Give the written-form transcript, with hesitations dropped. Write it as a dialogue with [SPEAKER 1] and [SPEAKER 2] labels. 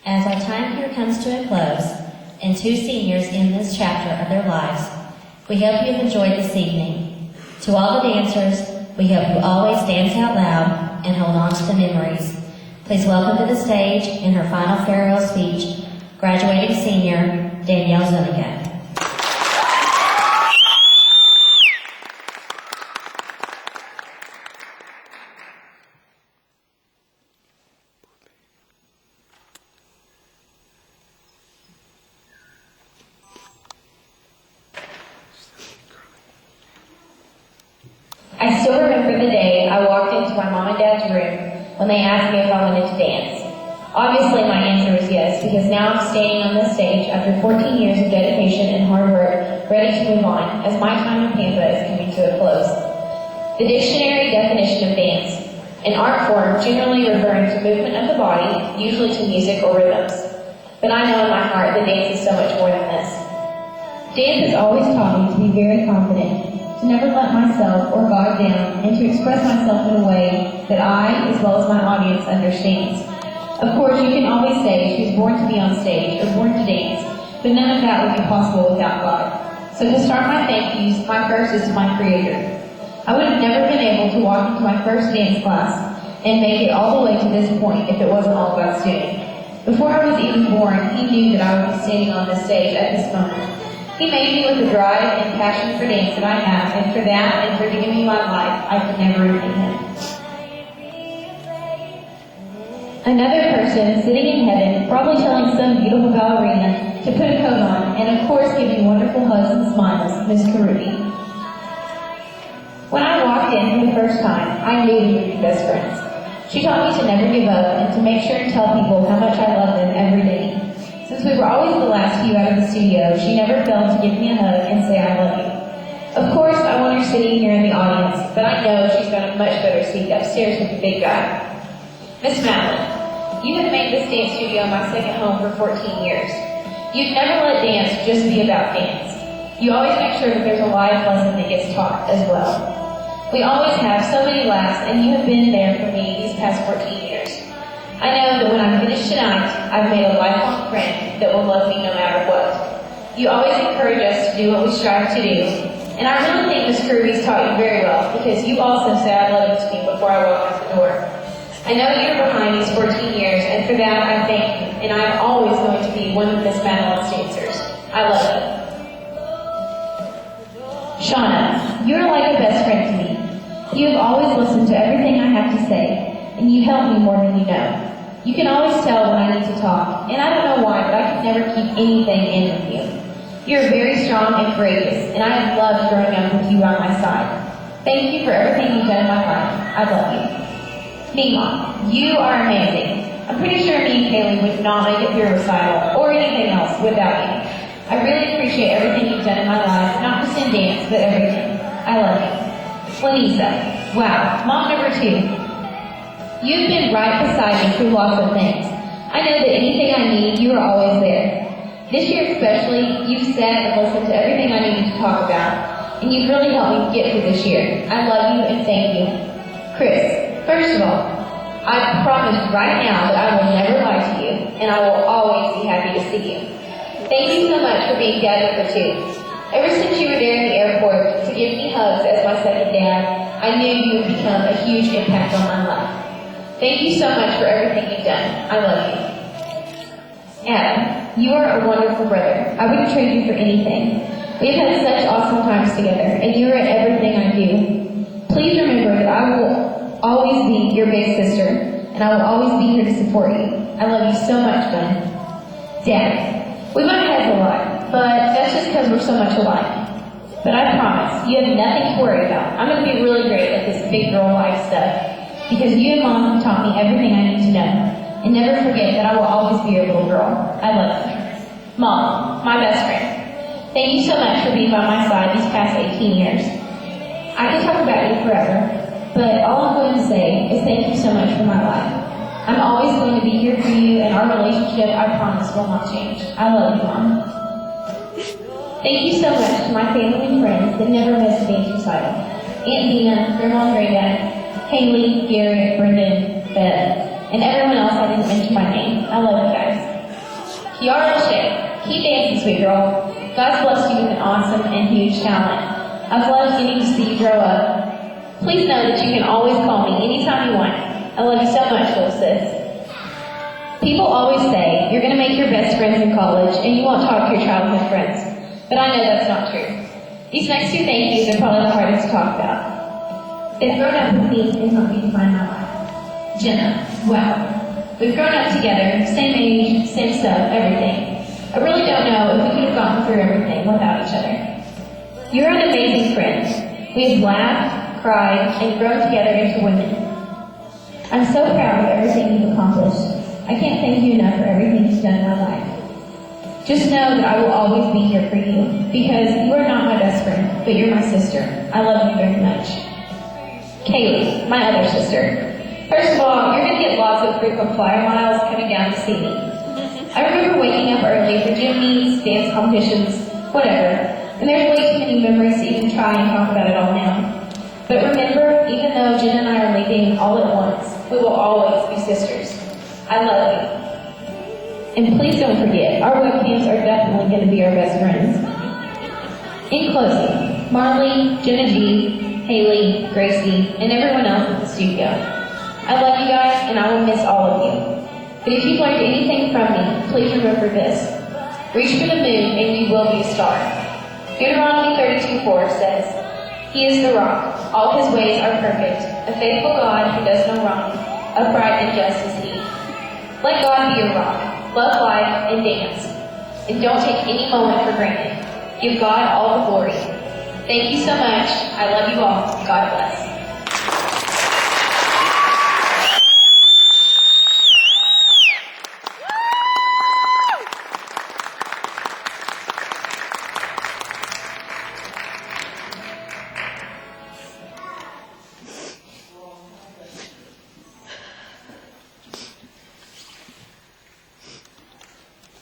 [SPEAKER 1] As our time here comes to a close, and two seniors in this chapter of their lives, we hope you have enjoyed this evening. To all the dancers, we hope you always dance out loud and hold on to the memories. Please welcome to the stage in her final farewell speech, graduating senior, Danielle Zuniga.
[SPEAKER 2] I still remember the day I walked into my mom and dad's room when they asked me if I wanted to dance. Obviously my answer was yes, because now I'm standing on this stage after 14 years of dedication and hard work, ready to move on, as my time in Pampa is coming to a close. The dictionary definition of dance: an art form generally referring to movement of the body, usually to music or rhythms. But I know in my heart that dance is so much more than this. Dance has always taught me to be very confident, to never let myself or God down, and to express myself in a way that I, as well as my audience, understands. Of course, you can always say she was born to be on stage or born to dance, but none of that would be possible without God. So to start my thank yous, my first is to my Creator. I would have never been able to walk into my first dance class and make it all the way to this point if it wasn't all God's doing. Before I was even born, He knew that I would be standing on this stage at this moment. He made me with the drive and passion for dance that I have, and for that and for giving me my life, I could never repay Him. Another person sitting in heaven, probably telling some beautiful ballerina to put a coat on, and of course giving wonderful hugs and smiles, Miss Karubi. When I walked in for the first time, I knew we would be best friends. She taught me to never give up and to make sure to tell people how much I love them every day. Since we were always the last few out of the studio, she never failed to give me a hug and say I love you. Of course, I want her sitting here in the audience, but I know she's got a much better seat upstairs with the big guy. Miss Madeline, you have made this dance studio my second home for 14 years. You've never let dance just be about dance. You always make sure that there's a live lesson that gets taught as well. We always have so many laughs, and you have been there for me these past 14 years. I know that when I'm finished tonight, I've made a lifelong friend that will love me no matter what. You always encourage us to do what we strive to do, and I really think Miss Kirby's taught you very well, because you also say I love you to me before I walk out the door. I know you're behind these 14 years, and for that I thank you, and I'm always going to be one of Miss Madeline's dancers. I love you. Shauna, you're like a best friend to me. You have always listened to everything I have to say, and you help me more than you know. You can always tell when I need to talk, and I don't know why, but I can never keep anything in with you. You're very strong and courageous, and I have loved growing up with you by my side. Thank you for everything you've done in my life. I love you. Meemaw, you are amazing. I'm pretty sure me and Kaylee would not make it through a recital or anything else without you. I really appreciate everything you've done in my life, not just in dance, but everything. I love you. Lanisa, wow, mom number 2. You've been right beside me through lots of things. I know that anything I need, you are always there. This year especially, you've sat and listened to everything I needed to talk about, and you've really helped me get through this year. I love you and thank you. Chris, first of all, I promise right now that I will never lie to you, and I will always be happy to see you. Thank you so much for being dad number 2. Ever since you were there in the airport to give me hugs as my second dad, I knew you would become a huge impact on my life. Thank you so much for everything you've done. I love you. Adam, you are a wonderful brother. I wouldn't trade you for anything. We have had such awesome times together, and you are at everything I do. Please remember that I will always be your big sister, and I will always be here to support you. I love you so much, Ben. Dad, we might have a lot, but that's just because we're so much alike. But I promise, you have nothing to worry about. I'm going to be really great at this big girl life stuff, because you and Mom have taught me everything I need to know. And never forget that I will always be your little girl. I love you. Mom, my best friend, thank you so much for being by my side these past 18 years. I could talk about you forever, but all I'm going to say is thank you so much for my life. I'm always going to be here for you, and our relationship, I promise, will not change. I love you, Mom. Thank you so much to my family and friends that never miss a dance recital. Aunt Dina, Grandma and Granddad, Haley, Garrett, Brendan, Beth, and everyone else I didn't mention my name. I love you guys. Kiara Lachey, keep dancing, sweet girl. God's blessed you with an awesome and huge talent. I've loved getting to see you grow up. Please know that you can always call me anytime you want. I love you so much, little sis. People always say you're going to make your best friends in college and you won't talk to your childhood friends. But I know that's not true. These next two thank yous are probably the hardest to talk about. They've grown up with me and helped me define my life. Jenna, wow. We've grown up together, same age, same stuff, everything. I really don't know if we could have gotten through everything without each other. You're an amazing friend. We have laughed, cried, and grown together into women. I'm so proud of everything you've accomplished. I can't thank you enough for everything you've done in my life. Just know that I will always be here for you, because you are not my best friend, but you're my sister. I love you very much. Kaylee, my other sister. First of all, you're going to get lots of frequent flyer miles coming down to see me. I remember waking up early for gym meets, dance competitions, whatever, and there's way too many memories to even try and talk about it all now. But remember, even though Jen and I are leaving all at once, we will always be sisters. I love you. And please don't forget, our webcams are definitely going to be our best friends. In closing, Marley, Jenna G, Haley, Gracie, and everyone else at the studio. I love you guys, and I will miss all of you. But if you've learned anything from me, please remember this. Reach for the moon, and you will be a star. Deuteronomy 32:4 says, He is the rock. All his ways are perfect. A faithful God who does no wrong. Upright and just is he. Let God be your rock. Love life and dance. And don't take any moment for granted. Give God all the glory. Thank you so much. I love you all. God bless.